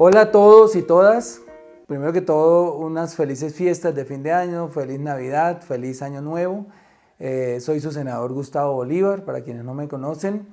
Hola a todos y todas. Primero que todo, unas felices fiestas de fin de año, feliz Navidad, feliz Año Nuevo. Soy su senador Gustavo Bolívar, para quienes no me conocen.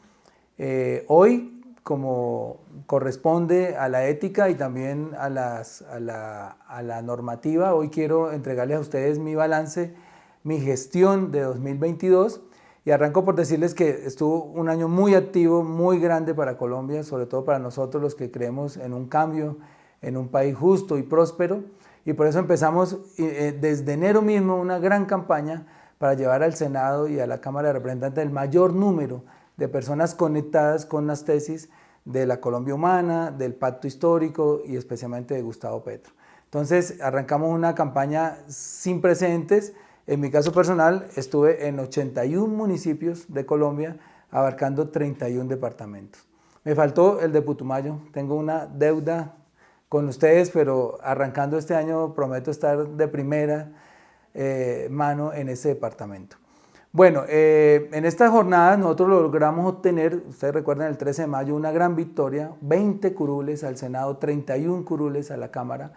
Hoy, como corresponde a la ética y también a la normativa, hoy quiero entregarles a ustedes mi balance, mi gestión de 2022. Y arranco por decirles que estuvo un año muy activo, muy grande para Colombia, sobre todo para nosotros los que creemos en un cambio, en un país justo y próspero. Y por eso empezamos desde enero mismo una gran campaña para llevar al Senado y a la Cámara de Representantes el mayor número de personas conectadas con las tesis de la Colombia Humana, del Pacto Histórico y especialmente de Gustavo Petro. Entonces arrancamos una campaña sin precedentes. En mi caso personal, estuve en 81 municipios de Colombia, abarcando 31 departamentos. Me faltó el de Putumayo, tengo una deuda con ustedes, pero arrancando este año prometo estar de primera mano en ese departamento. Bueno, en estas jornadas nosotros logramos obtener, ustedes recuerdan el 13 de mayo, una gran victoria, 20 curules al Senado, 31 curules a la Cámara,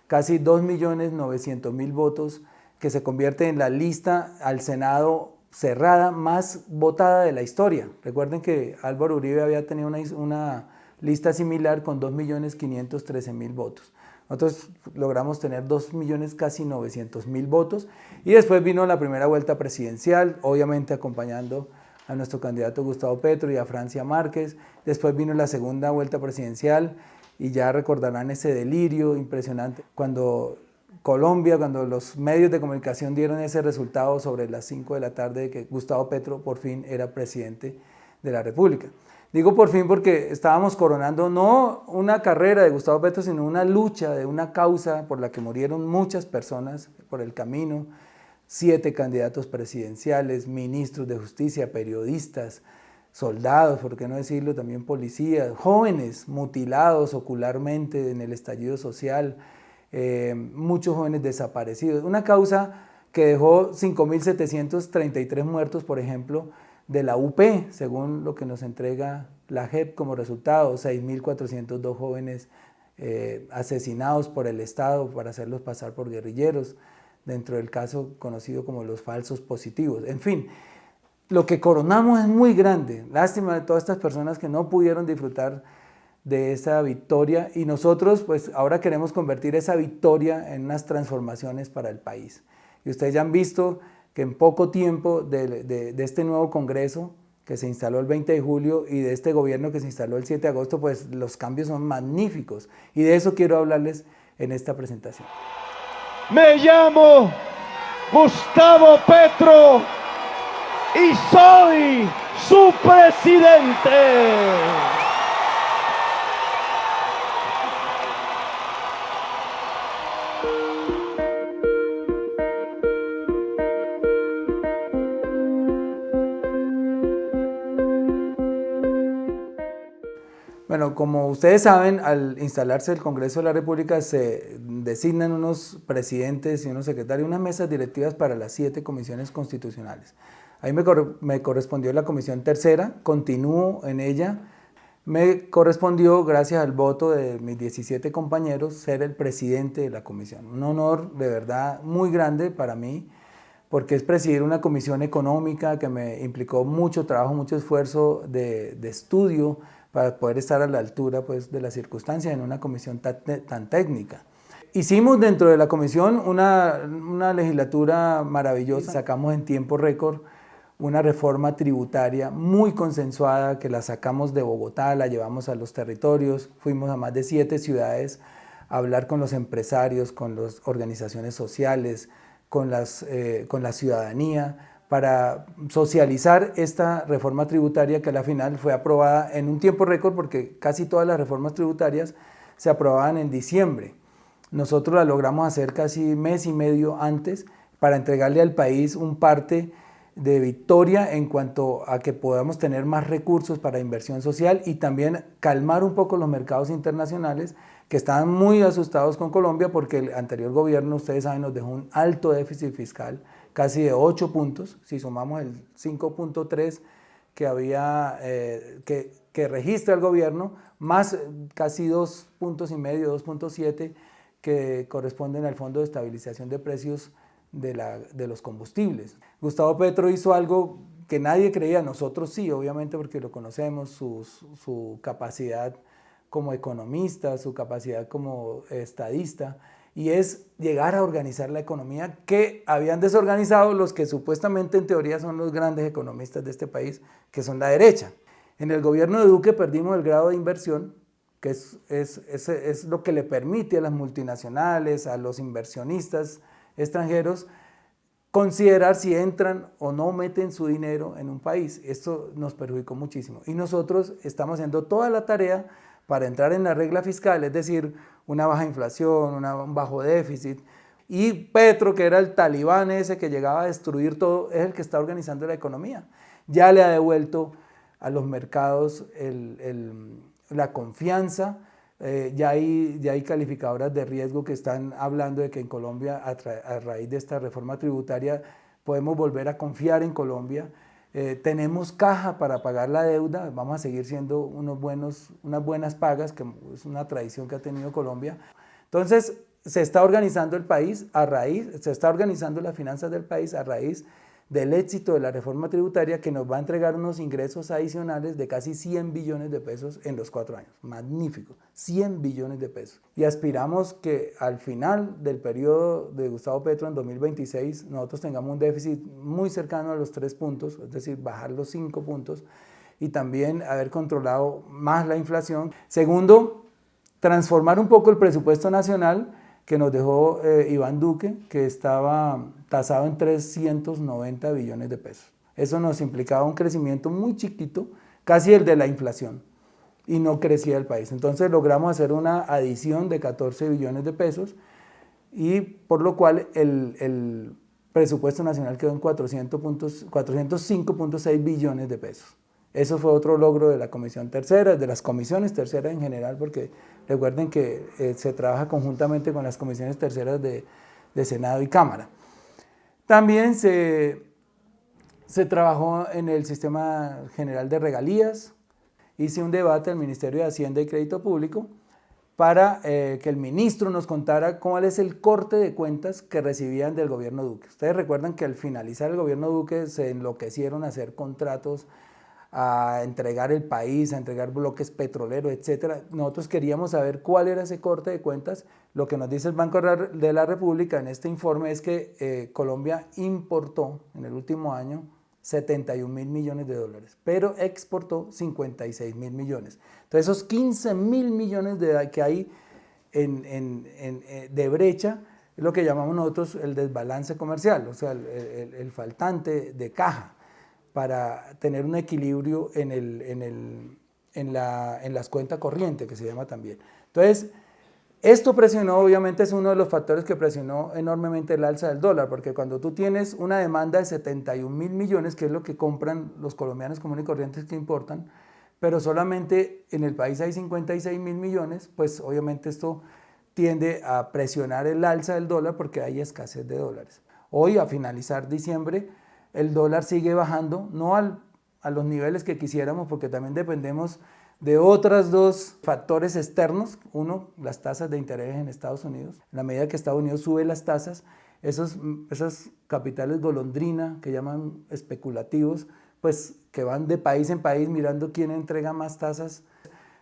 casi 2.900.000 votos, que se convierte en la lista al Senado cerrada más votada de la historia. Recuerden que Álvaro Uribe había tenido una lista similar con 2.513.000 votos. Nosotros logramos tener 2.900.000 votos y después vino la primera vuelta presidencial, obviamente acompañando a nuestro candidato Gustavo Petro y a Francia Márquez. Después vino la segunda vuelta presidencial y ya recordarán ese delirio impresionante cuando Colombia, cuando los medios de comunicación dieron ese resultado sobre las 5 de la tarde de que Gustavo Petro por fin era presidente de la República. Digo por fin porque estábamos coronando no una carrera de Gustavo Petro, sino una lucha de una causa por la que murieron muchas personas por el camino, 7 candidatos presidenciales, ministros de justicia, periodistas, soldados, por qué no decirlo, también policías, jóvenes mutilados ocularmente en el estallido social, muchos jóvenes desaparecidos. Una causa que dejó 5.733 muertos, por ejemplo, de la UP, según lo que nos entrega la JEP como resultado, 6.402 jóvenes asesinados por el Estado para hacerlos pasar por guerrilleros, dentro del caso conocido como los falsos positivos. En fin, lo que coronamos es muy grande. Lástima de todas estas personas que no pudieron disfrutar de esa victoria y nosotros pues ahora queremos convertir esa victoria en unas transformaciones para el país. Y ustedes ya han visto que en poco tiempo de este nuevo Congreso que se instaló el 20 de julio y de este gobierno que se instaló el 7 de agosto, pues los cambios son magníficos y de eso quiero hablarles en esta presentación. Me llamo Gustavo Petro y soy su presidente. Bueno, como ustedes saben, al instalarse el Congreso de la República se designan unos presidentes y unos secretarios, unas mesas directivas para las 7 comisiones constitucionales. Ahí me correspondió la comisión tercera, continúo en ella. Me correspondió, gracias al voto de mis 17 compañeros, ser el presidente de la comisión. Un honor de verdad muy grande para mí, porque es presidir una comisión económica que me implicó mucho trabajo, mucho esfuerzo de estudio, para poder estar a la altura pues, de las circunstancias en una comisión tan técnica. Hicimos dentro de la comisión una legislatura maravillosa, sacamos en tiempo récord una reforma tributaria muy consensuada que la sacamos de Bogotá, la llevamos a los territorios, fuimos a más de 7 ciudades a hablar con los empresarios, con las organizaciones sociales, con la ciudadanía, para socializar esta reforma tributaria que a la final fue aprobada en un tiempo récord porque casi todas las reformas tributarias se aprobaban en diciembre. Nosotros la logramos hacer casi mes y medio antes para entregarle al país un parte de victoria en cuanto a que podamos tener más recursos para inversión social y también calmar un poco los mercados internacionales que estaban muy asustados con Colombia porque el anterior gobierno, ustedes saben, nos dejó un alto déficit fiscal, casi de 8 puntos, si sumamos el 5.3 que que registra el gobierno, más casi 2,5 puntos, 2,7, que corresponden al Fondo de Estabilización de Precios de los combustibles. Gustavo Petro hizo algo que nadie creía, nosotros sí, obviamente porque lo conocemos, su capacidad como economista, su capacidad como estadista, y es llegar a organizar la economía que habían desorganizado los que supuestamente en teoría son los grandes economistas de este país, que son la derecha. En el gobierno de Duque perdimos el grado de inversión, que es lo que le permite a las multinacionales, a los inversionistas extranjeros, considerar si entran o no meten su dinero en un país. Esto nos perjudicó muchísimo. Y nosotros estamos haciendo toda la tarea para entrar en la regla fiscal, es decir, una baja inflación, un bajo déficit. Y Petro, que era el talibán ese que llegaba a destruir todo, es el que está organizando la economía. Ya le ha devuelto a los mercados la confianza. Ya hay calificadoras de riesgo que están hablando de que en Colombia, a raíz de esta reforma tributaria, podemos volver a confiar en Colombia. Tenemos caja para pagar la deuda, vamos a seguir siendo unas buenas pagas, que es una tradición que ha tenido Colombia. Entonces, se está organizando el país se está organizando las finanzas del país a raíz del éxito de la reforma tributaria, que nos va a entregar unos ingresos adicionales de casi 100 billones de pesos en los 4 años. Magnífico, 100 billones de pesos. Y aspiramos que al final del periodo de Gustavo Petro, en 2026, nosotros tengamos un déficit muy cercano a los 3 puntos, es decir, bajar los 5 puntos, y también haber controlado más la inflación. Segundo, transformar un poco el presupuesto nacional que nos dejó Iván Duque, que estaba tasado en 390 billones de pesos. Eso nos implicaba un crecimiento muy chiquito, casi el de la inflación, y no crecía el país. Entonces logramos hacer una adición de 14 billones de pesos, y por lo cual el presupuesto nacional quedó en 405.6 billones de pesos. Eso fue otro logro de la Comisión Tercera, de las comisiones terceras en general, porque recuerden que se trabaja conjuntamente con las comisiones terceras de Senado y Cámara. También se trabajó en el Sistema General de Regalías. Hice un debate al Ministerio de Hacienda y Crédito Público para que el ministro nos contara cuál es el corte de cuentas que recibían del gobierno Duque. Ustedes recuerdan que al finalizar el gobierno Duque se enloquecieron a hacer contratos, a entregar el país, a entregar bloques petroleros, etc. Nosotros queríamos saber cuál era ese corte de cuentas. Lo que nos dice el Banco de la República en este informe es que Colombia importó en el último año 71.000 millones de dólares, pero exportó 56.000 millones. Entonces esos 15.000 millones que hay de brecha es lo que llamamos nosotros el desbalance comercial, o sea, el faltante de caja, para tener un equilibrio en las cuentas corrientes, que se llama también. Entonces, esto presionó, obviamente es uno de los factores que presionó enormemente el alza del dólar, porque cuando tú tienes una demanda de 71.000 millones, que es lo que compran los colombianos comunes y corrientes que importan, pero solamente en el país hay 56.000 millones, pues obviamente esto tiende a presionar el alza del dólar porque hay escasez de dólares. Hoy, a finalizar diciembre, el dólar sigue bajando, no a los niveles que quisiéramos, porque también dependemos de otros 2 factores externos. Uno, las tasas de interés en Estados Unidos. En la medida que Estados Unidos sube las tasas, esos capitales golondrina, que llaman especulativos, pues que van de país en país mirando quién entrega más tasas.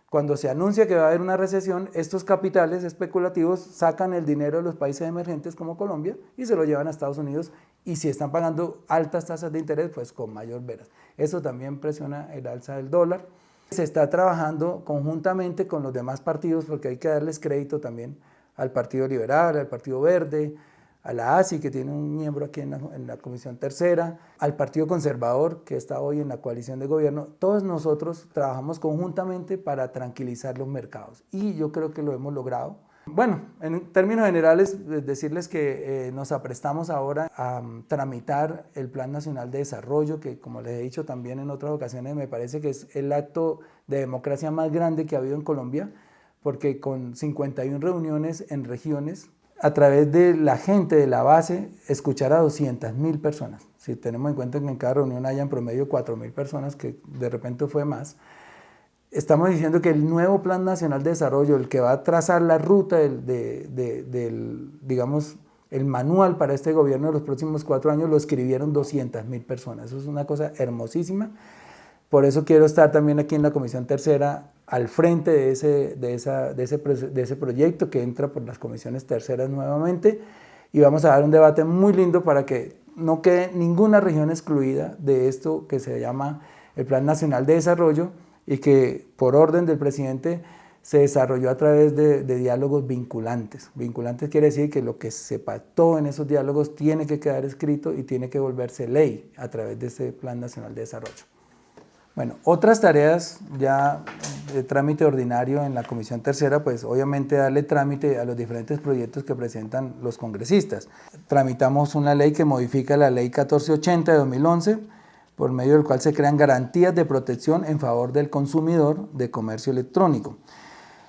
Cuando se anuncia que va a haber una recesión, estos capitales especulativos sacan el dinero de los países emergentes como Colombia y se lo llevan a Estados Unidos, y si están pagando altas tasas de interés, pues con mayor veras. Eso también presiona el alza del dólar. Se está trabajando conjuntamente con los demás partidos, porque hay que darles crédito también al Partido Liberal, al Partido Verde, a la ASI, que tiene un miembro aquí en la Comisión Tercera, al Partido Conservador, que está hoy en la coalición de gobierno. Todos nosotros trabajamos conjuntamente para tranquilizar los mercados, y yo creo que lo hemos logrado. Bueno, en términos generales, decirles que nos aprestamos ahora a tramitar el Plan Nacional de Desarrollo, que, como les he dicho también en otras ocasiones, me parece que es el acto de democracia más grande que ha habido en Colombia, porque con 51 reuniones en regiones, a través de la gente de la base, escuchar a 200.000 personas. Si tenemos en cuenta que en cada reunión hay en promedio 4.000 personas, que de repente fue más, estamos diciendo que el nuevo Plan Nacional de Desarrollo, el que va a trazar la ruta digamos, el manual para este gobierno de los próximos 4 años, lo escribieron 200.000 personas. Eso es una cosa hermosísima. Por eso quiero estar también aquí en la Comisión Tercera al frente de ese proyecto que entra por las comisiones terceras nuevamente, y vamos a dar un debate muy lindo para que no quede ninguna región excluida de esto que se llama el Plan Nacional de Desarrollo, y que por orden del presidente se desarrolló a través de diálogos vinculantes. Vinculantes quiere decir que lo que se pactó en esos diálogos tiene que quedar escrito y tiene que volverse ley a través de ese Plan Nacional de Desarrollo. Bueno, otras tareas ya de trámite ordinario en la Comisión Tercera, pues obviamente darle trámite a los diferentes proyectos que presentan los congresistas. Tramitamos una ley que modifica la Ley 1480 de 2011, por medio del cual se crean garantías de protección en favor del consumidor de comercio electrónico.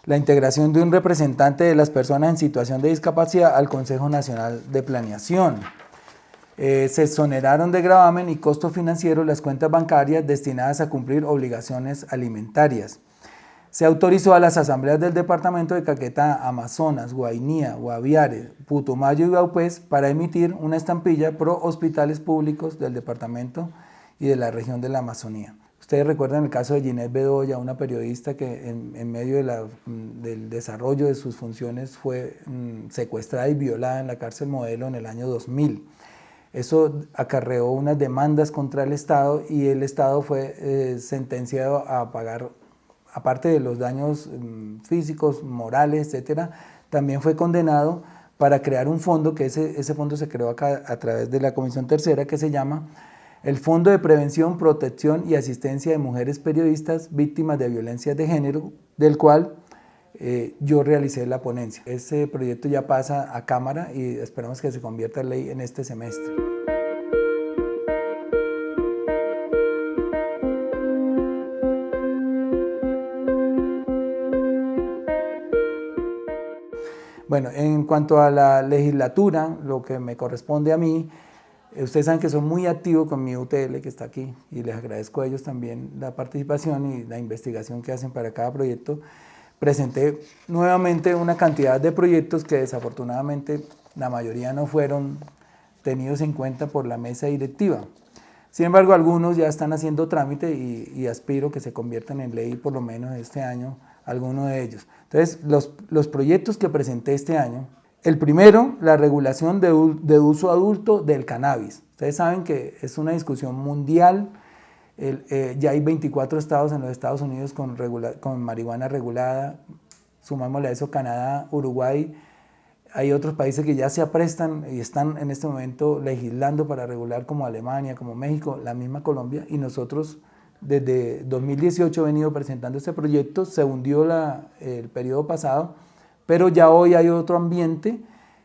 La integración de un representante de las personas en situación de discapacidad al Consejo Nacional de Planeación. Se exoneraron de gravamen y costo financiero las cuentas bancarias destinadas a cumplir obligaciones alimentarias. Se autorizó a las asambleas del departamento de Caquetá, Amazonas, Guainía, Guaviare, Putumayo y Vaupés para emitir una estampilla pro hospitales públicos del departamento y de la región de la Amazonía. Ustedes recuerdan el caso de Ginette Bedoya, una periodista que en medio del desarrollo de sus funciones fue secuestrada y violada en la cárcel Modelo en el año 2000. Eso acarreó unas demandas contra el Estado, y el Estado fue sentenciado a pagar, aparte de los daños físicos, morales, etcétera, también fue condenado para crear un fondo, que ese fondo se creó acá a través de la Comisión Tercera, que se llama el Fondo de Prevención, Protección y Asistencia de Mujeres Periodistas Víctimas de Violencia de Género, del cual yo realicé la ponencia. Ese proyecto ya pasa a Cámara y esperamos que se convierta en ley en este semestre. Bueno, en cuanto a la legislatura, lo que me corresponde a mí, ustedes saben que soy muy activo con mi UTL, que está aquí, y les agradezco a ellos también la participación y la investigación que hacen para cada proyecto. Presenté nuevamente una cantidad de proyectos que desafortunadamente la mayoría no fueron tenidos en cuenta por la mesa directiva. Sin embargo, algunos ya están haciendo trámite y aspiro que se conviertan en ley por lo menos este año, algunos de ellos. Entonces, los proyectos que presenté este año: el primero, la regulación de uso adulto del cannabis. Ustedes saben que es una discusión mundial. Ya hay 24 estados en los Estados Unidos con marihuana regulada. Sumámosle a eso Canadá, Uruguay. Hay otros países que ya se aprestan y están en este momento legislando para regular, como Alemania, como México, la misma Colombia. Y nosotros desde 2018 he venido presentando este proyecto. Se hundió el periodo pasado, pero ya hoy hay otro ambiente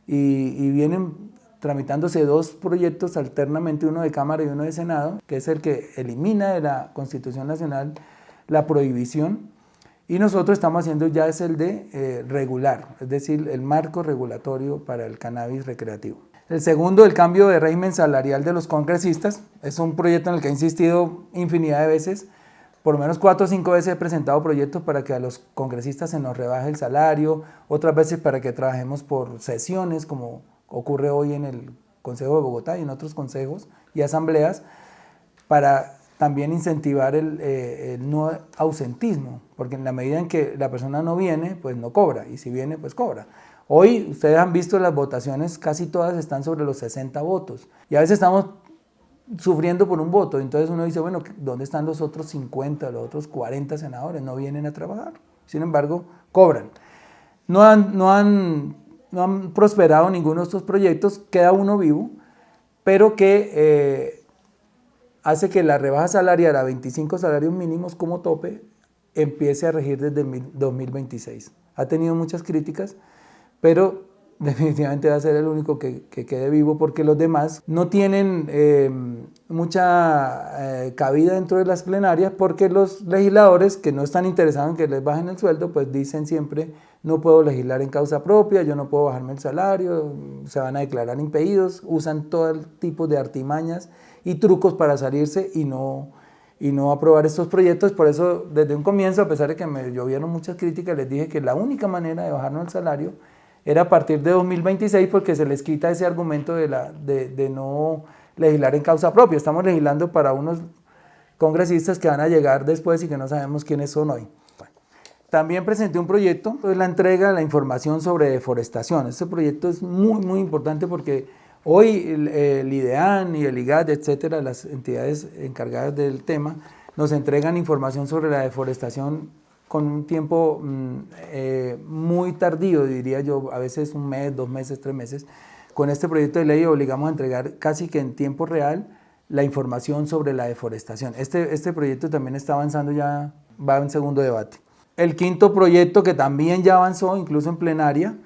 y vienen tramitándose 2 proyectos alternamente, uno de Cámara y uno de Senado, que es el que elimina de la Constitución Nacional la prohibición, y nosotros estamos haciendo ya es el de regular, es decir, el marco regulatorio para el cannabis recreativo. El segundo, el cambio de régimen salarial de los congresistas. Es un proyecto en el que he insistido infinidad de veces. Por lo menos 4 o 5 veces he presentado proyectos para que a los congresistas se nos rebaje el salario, otras veces para que trabajemos por sesiones, como ocurre hoy en el Consejo de Bogotá y en otros consejos y asambleas, para también incentivar el no ausentismo, porque en la medida en que la persona no viene, pues no cobra, y si viene, pues cobra. Hoy ustedes han visto las votaciones, casi todas están sobre los 60 votos, y a veces estamos sufriendo por un voto. Entonces uno dice, bueno, ¿dónde están los otros 50, los otros 40 senadores? No vienen a trabajar, sin embargo, cobran. No han prosperado ninguno de estos proyectos, queda uno vivo, pero que hace que la rebaja salarial a 25 salarios mínimos como tope empiece a regir desde 2026. Ha tenido muchas críticas, pero definitivamente va a ser el único que quede vivo, porque los demás no tienen mucha cabida dentro de las plenarias, porque los legisladores que no están interesados en que les bajen el sueldo, pues dicen siempre: no puedo legislar en causa propia, yo no puedo bajarme el salario, se van a declarar impedidos, usan todo tipo de artimañas y trucos para salirse y no y no aprobar estos proyectos. Por eso, desde un comienzo, a pesar de que me llovieron muchas críticas, les dije que la única manera de bajarnos el salario era a partir de 2026, porque se les quita ese argumento de no legislar en causa propia. Estamos legislando para unos congresistas que van a llegar después y que no sabemos quiénes son hoy. También presenté un proyecto, es la entrega de la información sobre deforestación. Este proyecto es muy importante porque hoy el IDEAN y el IGAD, etcétera, las entidades encargadas del tema, nos entregan información sobre la deforestación con un tiempo muy tardío, diría yo, a veces 1 mes, 2 meses, 3 meses. Con este proyecto de ley obligamos a entregar casi que en tiempo real la información sobre la deforestación. Este proyecto también está avanzando, ya va en segundo debate. El quinto proyecto, que también ya avanzó, incluso en plenaria,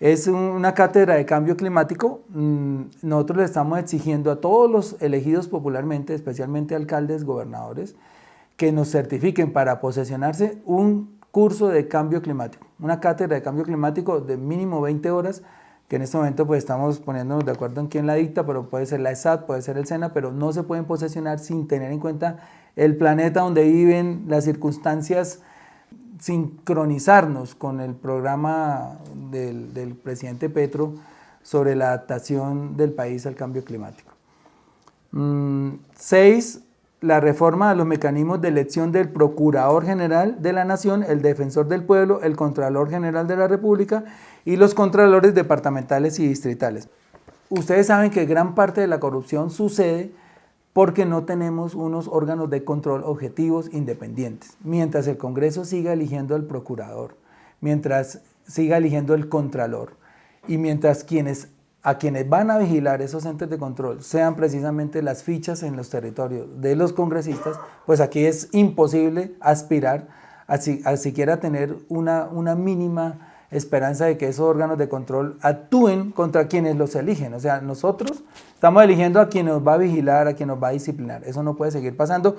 es una cátedra de cambio climático. Nosotros le estamos exigiendo a todos los elegidos popularmente, especialmente alcaldes, gobernadores, que nos certifiquen para posesionarse un curso de cambio climático, una cátedra de cambio climático de mínimo 20 horas, que en este momento pues estamos poniéndonos de acuerdo en quién la dicta, pero puede ser la ESAT, puede ser el SENA, pero no se pueden posesionar sin tener en cuenta el planeta donde viven, las circunstancias, sincronizarnos con el programa del presidente Petro sobre la adaptación del país al cambio climático. 6. La reforma de los mecanismos de elección del Procurador General de la Nación, el Defensor del Pueblo, el Contralor General de la República y los Contralores departamentales y distritales. Ustedes saben que gran parte de la corrupción sucede porque no tenemos unos órganos de control objetivos independientes. Mientras el Congreso siga eligiendo al Procurador, mientras siga eligiendo el Contralor y mientras a quienes van a vigilar esos entes de control sean precisamente las fichas en los territorios de los congresistas, pues aquí es imposible aspirar a siquiera tener una mínima esperanza de que esos órganos de control actúen contra quienes los eligen. O sea, nosotros estamos eligiendo a quien nos va a vigilar, a quien nos va a disciplinar. Eso no puede seguir pasando.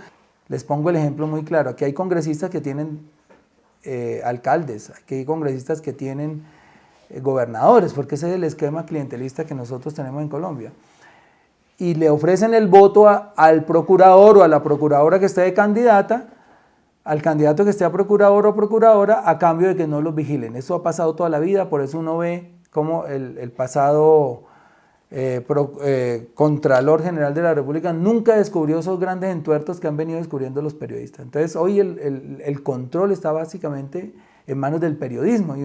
Les pongo el ejemplo muy claro. Aquí hay congresistas que tienen alcaldes, aquí hay congresistas que tienen gobernadores, porque ese es el esquema clientelista que nosotros tenemos en Colombia. Y le ofrecen el voto al procurador o a la procuradora que esté de candidata, al candidato que esté a procurador o procuradora, a cambio de que no los vigilen. Eso ha pasado toda la vida, por eso uno ve cómo el pasado Contralor General de la República nunca descubrió esos grandes entuertos que han venido descubriendo los periodistas. Entonces hoy el control está básicamente en manos del periodismo, y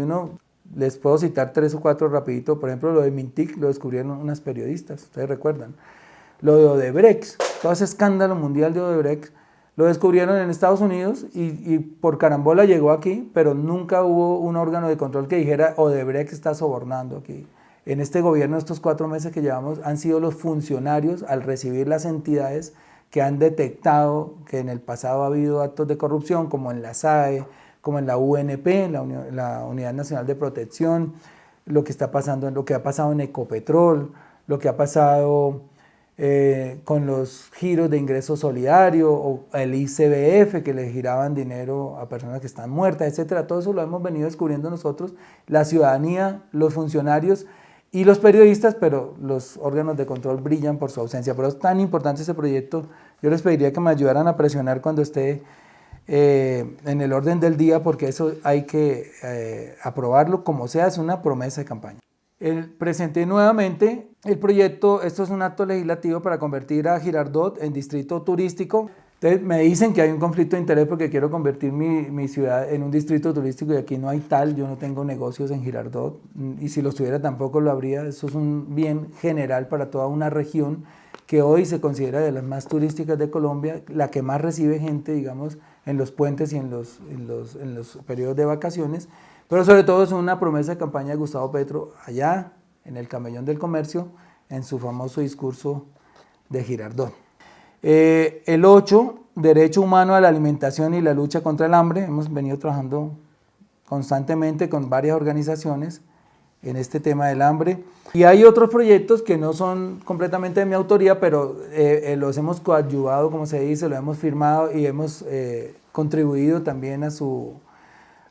les puedo citar 3 o 4 rapidito. Por ejemplo, lo de Mintic lo descubrieron unas periodistas, ustedes recuerdan. Lo de Odebrecht, todo ese escándalo mundial de Odebrecht, lo descubrieron en Estados Unidos y por carambola llegó aquí, pero nunca hubo un órgano de control que dijera Odebrecht está sobornando aquí. En este gobierno, estos 4 meses que llevamos, han sido los funcionarios, al recibir las entidades que han detectado que en el pasado ha habido actos de corrupción, como en la SAE, como en la UNP, la Unidad Nacional de Protección, lo que ha pasado en Ecopetrol, lo que ha pasado con los giros de ingreso solidario, o el ICBF, que le giraban dinero a personas que están muertas, etcétera. Todo eso lo hemos venido descubriendo nosotros, la ciudadanía, los funcionarios y los periodistas, pero los órganos de control brillan por su ausencia. Por eso es tan importante este proyecto. Yo les pediría que me ayudaran a presionar cuando esté en el orden del día, porque eso hay que aprobarlo como sea, es una promesa de campaña. Presenté nuevamente el proyecto. Esto es un acto legislativo para convertir a Girardot en distrito turístico. Entonces me dicen que hay un conflicto de interés porque quiero convertir mi ciudad en un distrito turístico, y aquí no hay tal. Yo no tengo negocios en Girardot, y si los tuviera tampoco lo habría. Eso es un bien general para toda una región que hoy se considera de las más turísticas de Colombia, la que más recibe gente, digamos, en los puentes y en los periodos de vacaciones. Pero sobre todo es una promesa de campaña de Gustavo Petro allá en el Camellón del Comercio, en su famoso discurso de Girardot. El 8, derecho humano a la alimentación y la lucha contra el hambre. Hemos venido trabajando constantemente con varias organizaciones en este tema del hambre. Y hay otros proyectos que no son completamente de mi autoría, pero los hemos coadyuvado, como se dice, lo hemos firmado y hemos contribuido también a su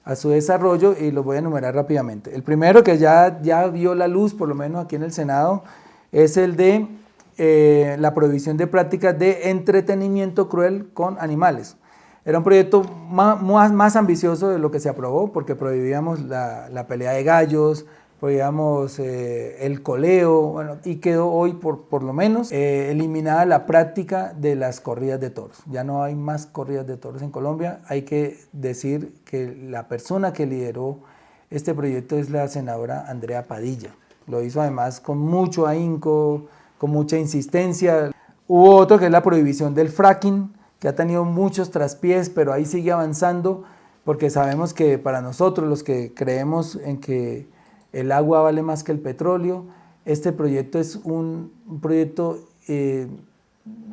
desarrollo, y los voy a enumerar rápidamente. El primero, que ya vio la luz, por lo menos aquí en el Senado, es el de la prohibición de prácticas de entretenimiento cruel con animales. Era un proyecto más ambicioso de lo que se aprobó, porque prohibíamos la pelea de gallos, prohibíamos el coleo, bueno, y quedó hoy por lo menos eliminada la práctica de las corridas de toros. Ya no hay más corridas de toros en Colombia. Hay que decir que la persona que lideró este proyecto es la senadora Andrea Padilla. Lo hizo además con mucho ahínco, con mucha insistencia. Hubo otro que es la prohibición del fracking, que ha tenido muchos traspiés, pero ahí sigue avanzando, porque sabemos que para nosotros, los que creemos en que el agua vale más que el petróleo, este proyecto es un proyecto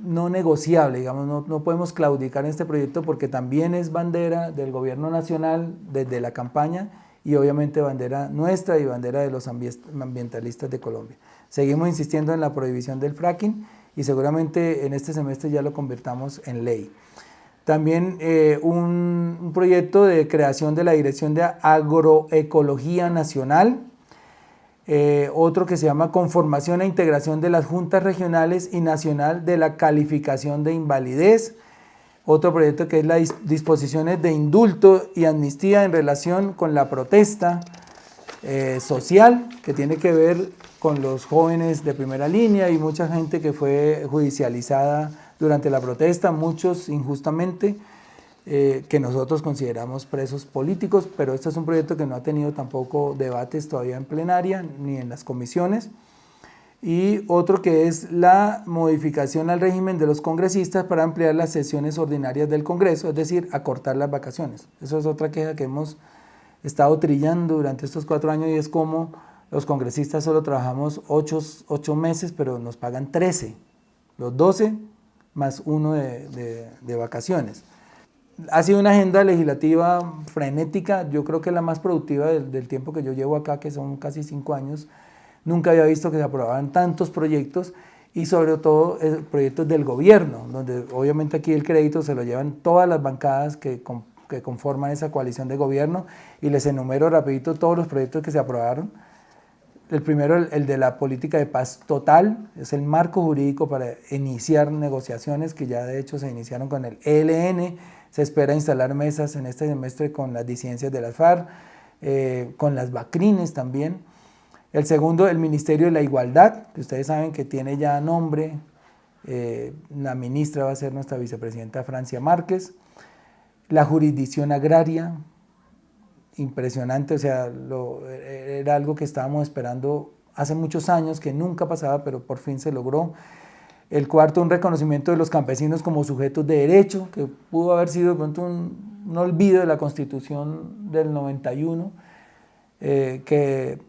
no negociable, digamos, no podemos claudicar en este proyecto, porque también es bandera del gobierno nacional desde la campaña, y obviamente bandera nuestra y bandera de los ambientalistas de Colombia. Seguimos insistiendo en la prohibición del fracking, y seguramente en este semestre ya lo convirtamos en ley. También un proyecto de creación de la Dirección de Agroecología Nacional, otro que se llama Conformación e Integración de las Juntas Regionales y Nacional de la Calificación de Invalidez, otro proyecto que es las disposiciones de indulto y amnistía en relación con la protesta social, que tiene que ver con los jóvenes de primera línea y mucha gente que fue judicializada durante la protesta, muchos injustamente, que nosotros consideramos presos políticos, pero este es un proyecto que no ha tenido tampoco debates todavía en plenaria ni en las comisiones. Y otro que es la modificación al régimen de los congresistas para ampliar las sesiones ordinarias del Congreso, es decir, acortar las vacaciones. Eso es otra queja que hemos estado trillando durante estos 4 años, y es como los congresistas solo trabajamos 8 meses, pero nos pagan 13, los 12 más 1 de vacaciones. Ha sido una agenda legislativa frenética, yo creo que la más productiva del tiempo que yo llevo acá, que son casi 5 años. Nunca había visto que se aprobaran tantos proyectos, y sobre todo proyectos del gobierno, donde obviamente aquí el crédito se lo llevan todas las bancadas que conforman esa coalición de gobierno, y les enumero rapidito todos los proyectos que se aprobaron. El primero, el de la política de paz total, es el marco jurídico para iniciar negociaciones, que ya de hecho se iniciaron con el ELN. Se espera instalar mesas en este semestre con las disidencias de las FARC, con las BACRINES también. El segundo, el Ministerio de la Igualdad, que ustedes saben que tiene ya nombre, la ministra va a ser nuestra vicepresidenta Francia Márquez. La jurisdicción agraria, impresionante, o sea, era algo que estábamos esperando hace muchos años, que nunca pasaba, pero por fin se logró. El cuarto, un reconocimiento de los campesinos como sujetos de derecho, que pudo haber sido de pronto un olvido de la Constitución del 91, que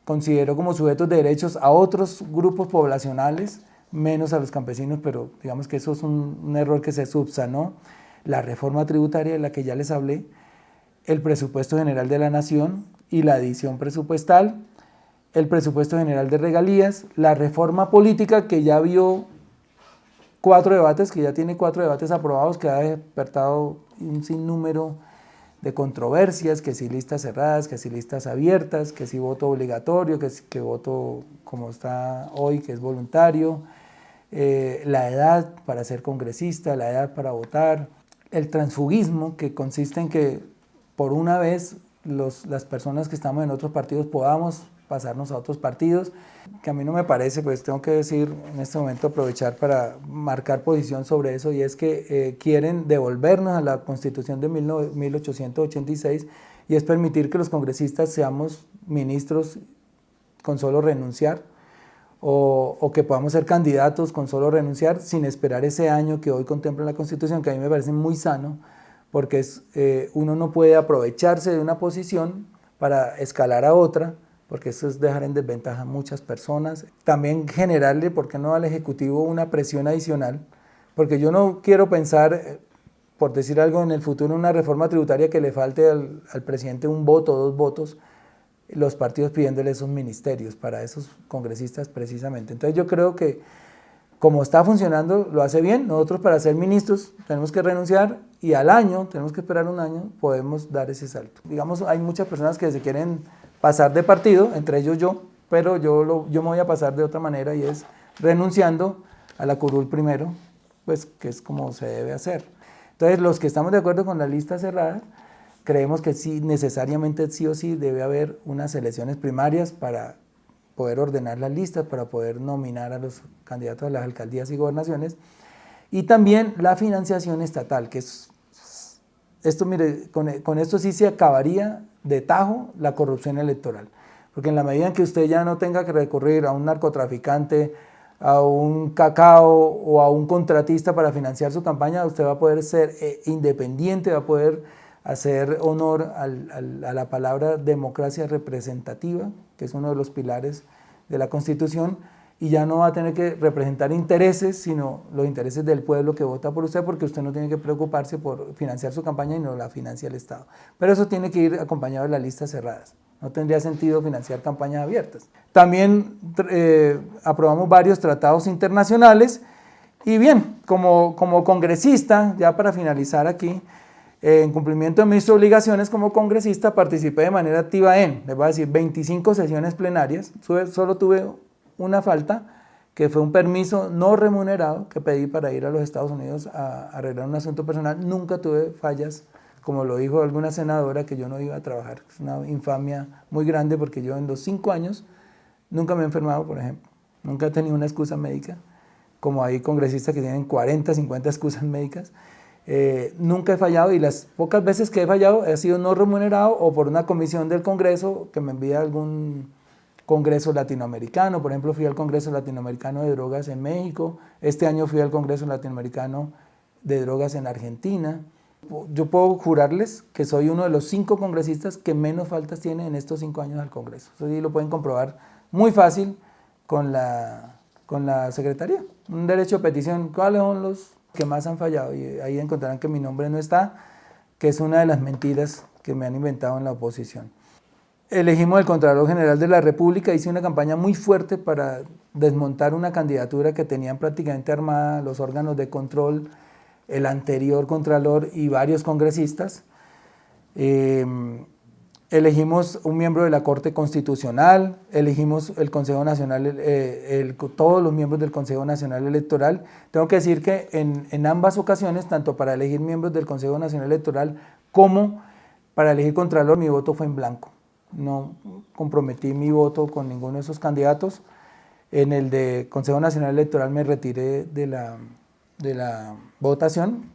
consideró como sujetos de derechos a otros grupos poblacionales, menos a los campesinos, pero digamos que eso es un error que se subsanó. La reforma tributaria de la que ya les hablé, el presupuesto general de la nación y la adición presupuestal, el presupuesto general de regalías, la reforma política, que ya vio 4 debates, que ya tiene 4 debates aprobados, que ha despertado un sinnúmero de controversias, que si listas cerradas, que si listas abiertas, que si voto obligatorio, que voto como está hoy, que es voluntario, la edad para ser congresista, la edad para votar, el transfugismo, que consiste en que por una vez las personas que estamos en otros partidos podamos pasarnos a otros partidos, que a mí no me parece, pues tengo que decir en este momento, aprovechar para marcar posición sobre eso, y es que quieren devolvernos a la Constitución de 1886, y es permitir que los congresistas seamos ministros con solo renunciar, o que podamos ser candidatos con solo renunciar, sin esperar ese año que hoy contempla la Constitución, que a mí me parece muy sano, porque uno no puede aprovecharse de una posición para escalar a otra, porque eso es dejar en desventaja a muchas personas. También generarle, ¿por qué no al Ejecutivo, una presión adicional? Porque yo no quiero pensar, por decir algo, en el futuro una reforma tributaria que le falte al presidente un voto o 2 votos, los partidos pidiéndole esos ministerios para esos congresistas precisamente. Entonces yo creo que como está funcionando, lo hace bien. Nosotros, para ser ministros tenemos que renunciar, y al año, tenemos que esperar un año, podemos dar ese salto. Digamos, hay muchas personas que se quieren pasar de partido, entre ellos yo, pero yo me voy a pasar de otra manera, y es renunciando a la curul primero, pues que es como se debe hacer. Entonces, los que estamos de acuerdo con la lista cerrada, creemos que sí, necesariamente sí o sí debe haber unas elecciones primarias para poder ordenar las listas, para poder nominar a los candidatos a las alcaldías y gobernaciones, y también la financiación estatal, que es, esto mire, con esto sí se acabaría de tajo la corrupción electoral, porque en la medida en que usted ya no tenga que recurrir a un narcotraficante, a un cacao o a un contratista para financiar su campaña, usted va a poder ser independiente, va a poder hacer honor a la palabra democracia representativa, que es uno de los pilares de la Constitución, y ya no va a tener que representar intereses, sino los intereses del pueblo que vota por usted, porque usted no tiene que preocuparse por financiar su campaña y no la financia el Estado. Pero eso tiene que ir acompañado de las listas cerradas. No tendría sentido financiar campañas abiertas. También aprobamos varios tratados internacionales y bien, como congresista, ya para finalizar aquí, en cumplimiento de mis obligaciones como congresista, participé de manera activa les voy a decir, 25 sesiones plenarias. Solo tuve una falta, que fue un permiso no remunerado que pedí para ir a los Estados Unidos a arreglar un asunto personal. Nunca tuve fallas, como lo dijo alguna senadora, que yo no iba a trabajar. Es una infamia muy grande porque yo en los 5 años nunca me he enfermado, por ejemplo. Nunca he tenido una excusa médica, como hay congresistas que tienen 40, 50 excusas médicas. Nunca he fallado, y las pocas veces que he fallado he sido no remunerado o por una comisión del Congreso que me envía a algún congreso latinoamericano. Por ejemplo, fui al Congreso Latinoamericano de Drogas en México. Este año fui al Congreso Latinoamericano de Drogas en Argentina. Yo puedo jurarles que soy uno de los 5 congresistas que menos faltas tiene en estos 5 años al Congreso. Eso sí lo pueden comprobar muy fácil con la Secretaría. Un derecho de petición, ¿cuáles son los que más han fallado? Y ahí encontrarán que mi nombre no está, que es una de las mentiras que me han inventado en la oposición. Elegimos el Contralor General de la República. Hice una campaña muy fuerte para desmontar una candidatura que tenían prácticamente armada los órganos de control, el anterior Contralor y varios congresistas. Elegimos un miembro de la Corte Constitucional, elegimos el Consejo Nacional, todos los miembros del Consejo Nacional Electoral. Tengo que decir que en ambas ocasiones, tanto para elegir miembros del Consejo Nacional Electoral como para elegir Contralor, mi voto fue en blanco. No comprometí mi voto con ninguno de esos candidatos. En el de Consejo Nacional Electoral me retiré de la votación,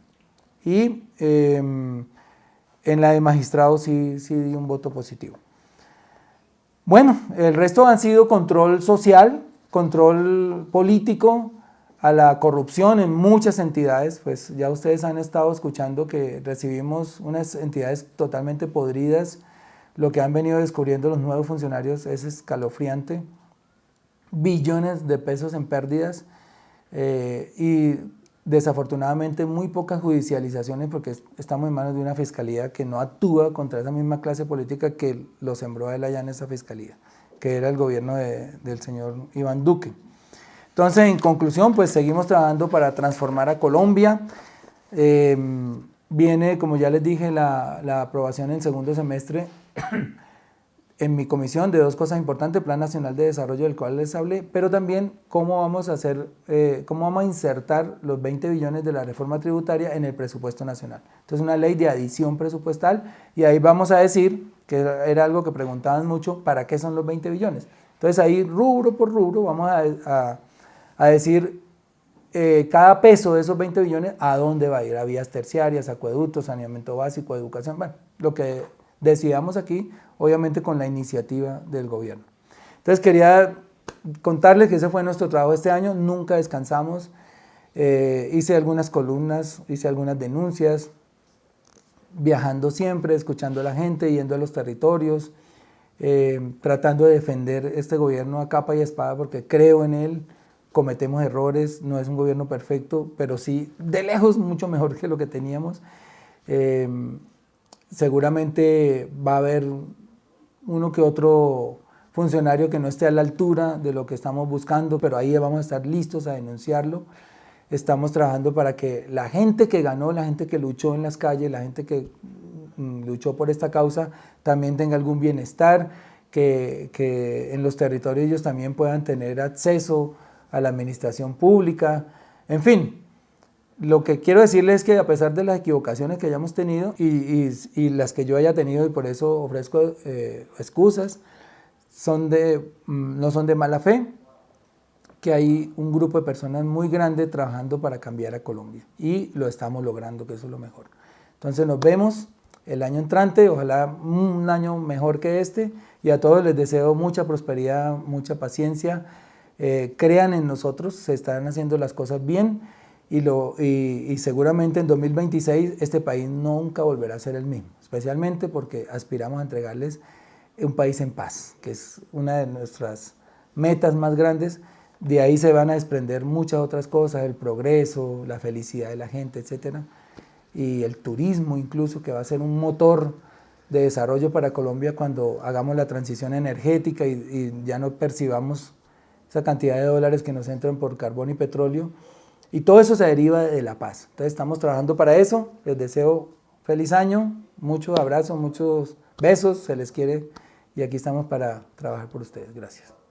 y en la de magistrados sí di un voto positivo. Bueno, el resto han sido control social, control político a la corrupción en muchas entidades. Pues ya ustedes han estado escuchando que recibimos unas entidades totalmente podridas. Lo que han venido descubriendo los nuevos funcionarios es escalofriante. Billones de pesos en pérdidas, y desafortunadamente muy pocas judicializaciones, porque estamos en manos de una fiscalía que no actúa contra esa misma clase política que lo sembró a él allá en esa fiscalía, que era el gobierno del señor Iván Duque. Entonces, en conclusión, pues seguimos trabajando para transformar a Colombia. Viene, como ya les dije, la aprobación en el segundo semestre en mi comisión de 2 cosas importantes: Plan Nacional de Desarrollo, del cual les hablé, pero también cómo vamos a insertar los 20 billones de la reforma tributaria en el presupuesto nacional. Entonces, una ley de adición presupuestal, y ahí vamos a decir, que era algo que preguntaban mucho, ¿para qué son los 20 billones? Entonces, ahí rubro por rubro vamos a decir cada peso de esos 20 billones, ¿a dónde va a ir? A vías terciarias, acueductos, saneamiento básico, educación, bueno, lo que decidamos aquí, obviamente con la iniciativa del gobierno. Entonces quería contarles que ese fue nuestro trabajo este año. Nunca descansamos. Hice algunas columnas, hice algunas denuncias, viajando siempre, escuchando a la gente, yendo a los territorios, tratando de defender este gobierno a capa y espada, porque creo en él. Cometemos errores, no es un gobierno perfecto, pero sí de lejos mucho mejor que lo que teníamos. Seguramente va a haber uno que otro funcionario que no esté a la altura de lo que estamos buscando, pero ahí vamos a estar listos a denunciarlo. Estamos trabajando para que la gente que ganó, la gente que luchó en las calles, la gente que luchó por esta causa, también tenga algún bienestar, que en los territorios ellos también puedan tener acceso a la administración pública, en fin. Lo que quiero decirles es que a pesar de las equivocaciones que hayamos tenido y las que yo haya tenido, y por eso ofrezco excusas, no son de mala fe, que hay un grupo de personas muy grande trabajando para cambiar a Colombia y lo estamos logrando, que eso es lo mejor. Entonces nos vemos el año entrante, ojalá un año mejor que este, y a todos les deseo mucha prosperidad, mucha paciencia, crean en nosotros, se están haciendo las cosas bien y seguramente en 2026 este país nunca volverá a ser el mismo, especialmente porque aspiramos a entregarles un país en paz, que es una de nuestras metas más grandes. De ahí se van a desprender muchas otras cosas, el progreso, la felicidad de la gente, etcétera, y el turismo incluso, que va a ser un motor de desarrollo para Colombia cuando hagamos la transición energética y ya no percibamos esa cantidad de dólares que nos entran por carbón y petróleo, y todo eso se deriva de la paz. Entonces estamos trabajando para eso, les deseo feliz año, muchos abrazos, muchos besos, se les quiere, y aquí estamos para trabajar por ustedes. Gracias.